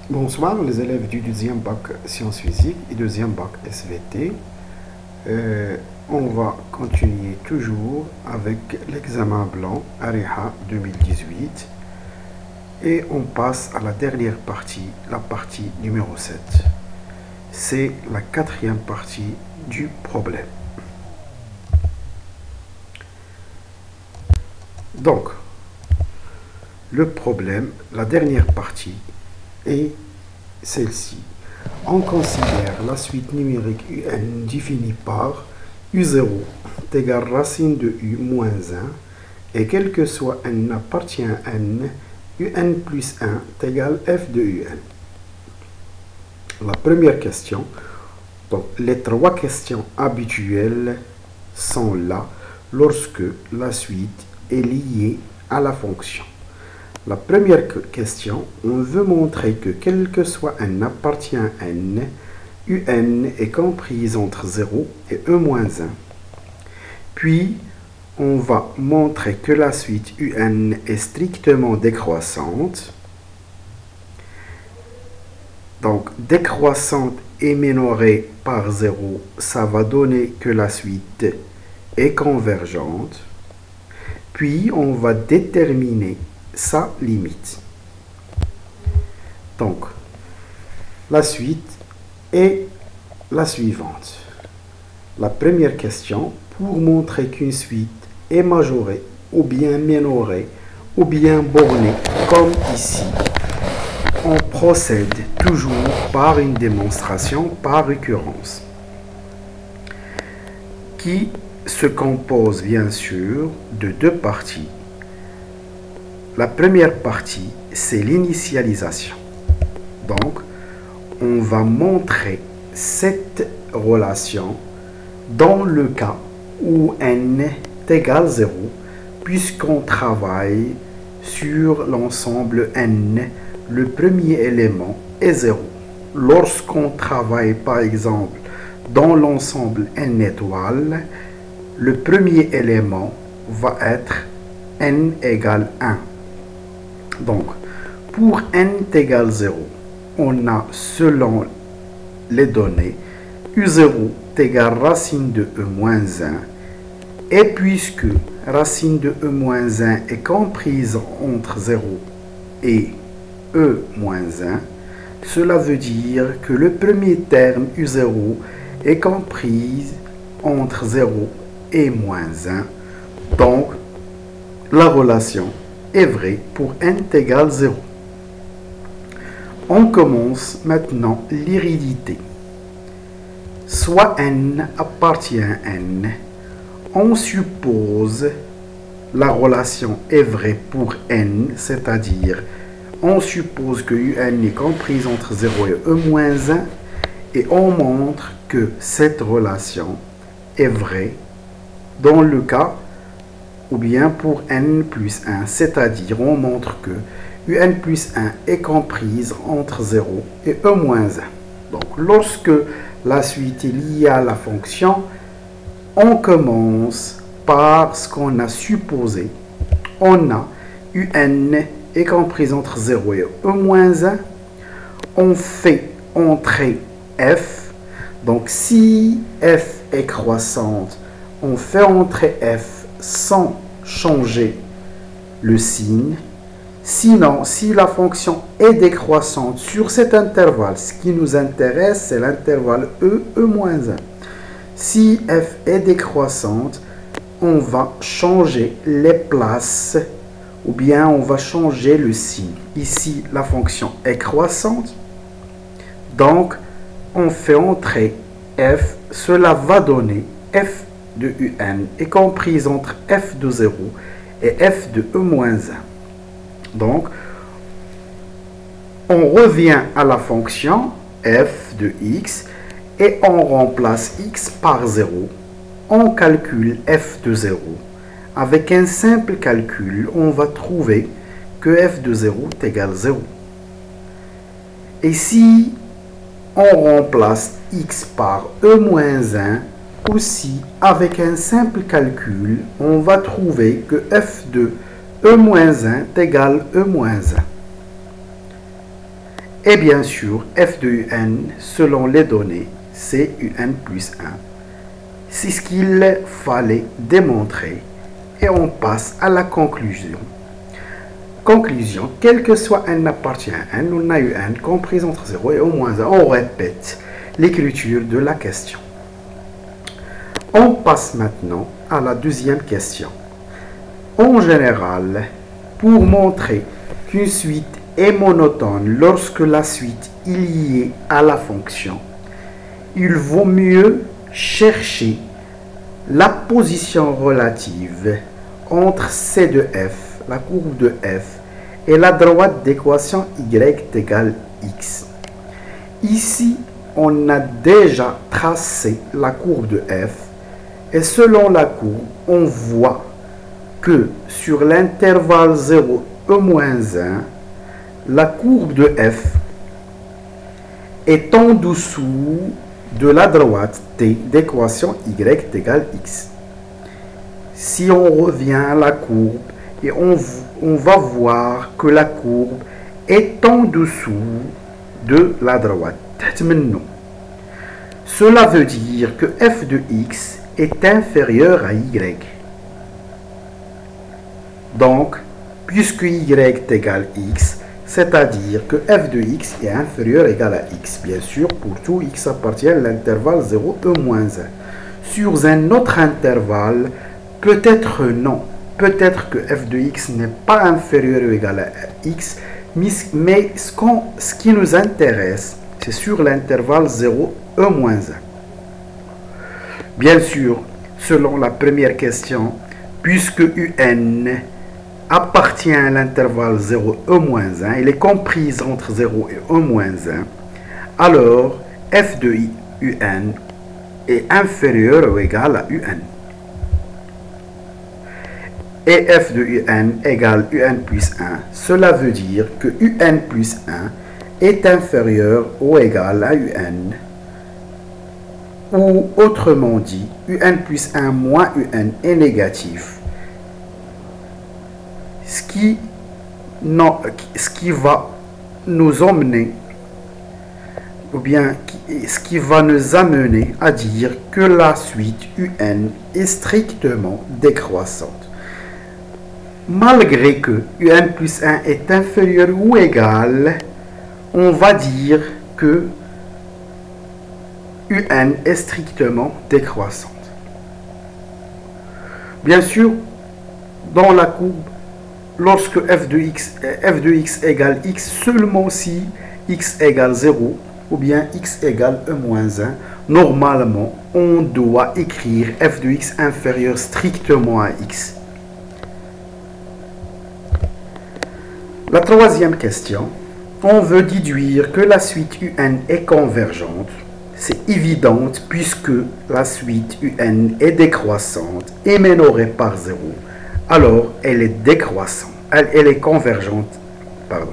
Bonsoir les élèves du deuxième bac sciences physiques et deuxième bac SVT. On va continuer toujours avec l'examen blanc AREHA 2018 et on passe à la dernière partie, la partie numéro 7. C'est la quatrième partie du problème. Donc, le problème, la dernière partie est celle-ci. On considère la suite numérique UN définie par U0 est égal racine de U moins 1 et quel que soit n appartient à n, UN plus 1 est égal f de UN. La première question, donc les trois questions habituelles sont là lorsque la suite est liée à la fonction. La première question, on veut montrer que quel que soit n appartient à n, UN est comprise entre 0 et e moins 1. Puis, on va montrer que la suite UN est strictement décroissante. Donc, décroissante et minorée par 0, ça va donner que la suite est convergente. Puis, on va déterminer sa limite. Donc, la suite est la suivante. La première question, pour montrer qu'une suite est majorée, ou bien minorée, ou bien bornée, comme ici, on procède toujours par une démonstration par récurrence, qui se compose bien sûr de deux parties. La première partie, c'est l'initialisation. Donc, on va montrer cette relation dans le cas où n est égal 0, puisqu'on travaille sur l'ensemble n, le premier élément est 0. Lorsqu'on travaille par exemple dans l'ensemble n étoiles, le premier élément va être n égale 1. Donc, pour n égale 0, on a, selon les données, U0 égale racine de E moins 1. Et puisque racine de E moins 1 est comprise entre 0 et E moins 1, cela veut dire que le premier terme U0 est comprise entre 0 et moins 1. Donc, la relation est vrai pour n égale 0. On commence maintenant l'hérédité. Soit n appartient à n, on suppose la relation est vraie pour n, c'est-à-dire on suppose que un est comprise entre 0 et e moins 1 et on montre que cette relation est vraie dans le cas ou bien pour n plus 1, c'est-à-dire on montre que un plus 1 est comprise entre 0 et e moins 1. Donc, lorsque la suite est liée à la fonction, on commence par ce qu'on a supposé. On a un est comprise entre 0 et e moins 1. On fait entrer f. Donc, si f est croissante, on fait entrer f sans changer le signe. Sinon, si la fonction est décroissante sur cet intervalle, ce qui nous intéresse, c'est l'intervalle e moins 1. Si f est décroissante, on va changer les places ou bien on va changer le signe. Ici, la fonction est croissante. Donc, on fait entrer f. Cela va donner f de un est comprise entre f de 0 et f de e moins 1. Donc, on revient à la fonction f de x et on remplace x par 0. On calcule f de 0. Avec un simple calcul, on va trouver que f de 0 est égal à 0. Et si on remplace x par e moins 1, aussi avec un simple calcul, on va trouver que f de E-1 est égal E-1. Et bien sûr, f de un, selon les données, c'est un plus 1. C'est ce qu'il fallait démontrer. Et on passe à la conclusion. Conclusion, quel que soit n appartient à n, on a eu n compris entre 0 et au moins 1. On répète l'écriture de la question. On passe maintenant à la deuxième question. En général, pour montrer qu'une suite est monotone lorsque la suite est liée à la fonction, il vaut mieux chercher la position relative entre C de f, la courbe de f, et la droite d'équation y égale x. Ici, on a déjà tracé la courbe de f, et selon la courbe, on voit que sur l'intervalle 0 e-1, la courbe de f est en dessous de la droite t d'équation y égale x. Si on revient à la courbe, et on va voir que la courbe est en dessous de la droite. Cela veut dire que f de x est inférieur à y. Donc, puisque y est égal x, c'est-à-dire que f de x est inférieur ou égal à x. Bien sûr, pour tout x appartient à l'intervalle 0 e-1. Sur un autre intervalle, peut-être non. Peut-être que f de x n'est pas inférieur ou égal à x, mais ce qui nous intéresse, c'est sur l'intervalle 0 e-1. Bien sûr, selon la première question, puisque un appartient à l'intervalle 0 e-1, il est comprise entre 0 et e-1, alors f de un est inférieur ou égal à un. Et f de un égale un plus 1, cela veut dire que un plus 1 est inférieur ou égal à un, ou autrement dit, un plus 1 moins un est négatif, ce qui va nous emmener, ou bien ce qui va nous amener à dire que la suite un est strictement décroissante. Malgré que un plus 1 est inférieur ou égal, on va dire que un est strictement décroissante. Bien sûr, dans la courbe, lorsque f de x égale x, seulement si x égale 0 ou bien x égale e-1, normalement, on doit écrire f de x inférieur strictement à x. La troisième question, on veut déduire que la suite un est convergente. C'est évident puisque la suite un est décroissante et minorée par 0. Alors, elle est décroissante. Elle est convergente. Pardon.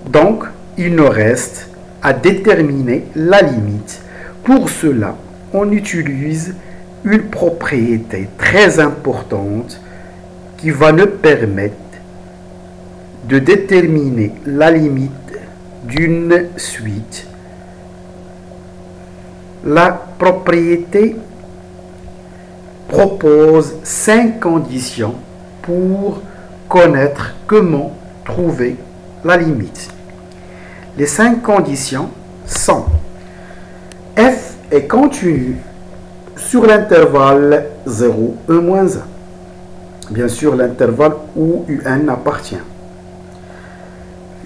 Donc, il nous reste à déterminer la limite. Pour cela, on utilise une propriété très importante qui va nous permettre de déterminer la limite d'une suite. La propriété propose 5 conditions pour connaître comment trouver la limite. Les 5 conditions sont: f est continu sur l'intervalle 0 e-1. Bien sûr, l'intervalle où un appartient.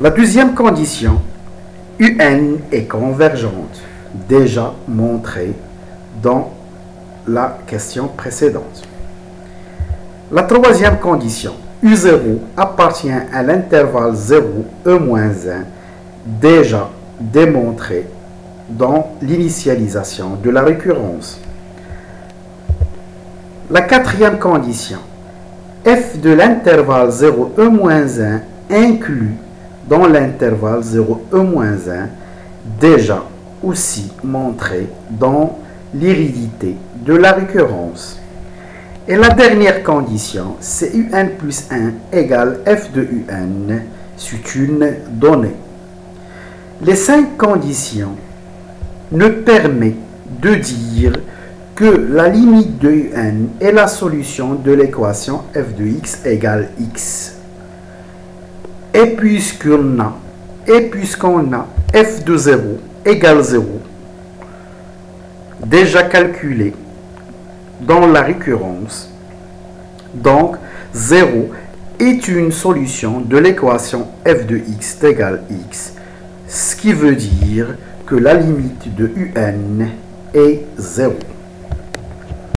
La deuxième condition, un est convergente, déjà montrée dans la question précédente. La troisième condition, U0 appartient à l'intervalle 0 e-1, déjà démontrée dans l'initialisation de la récurrence. La quatrième condition, f de l'intervalle 0 e-1 inclus dans l'intervalle 0 e-1, déjà aussi montré dans l'hérédité de la récurrence. Et la dernière condition, c'est un plus 1 égale f de un, c'est une donnée. Les 5 conditions nous permettent de dire que la limite de un est la solution de l'équation f de x égale x. Et puisqu'on a f de 0 égale 0, déjà calculé dans la récurrence, donc 0 est une solution de l'équation f de x égale x, ce qui veut dire que la limite de un est 0.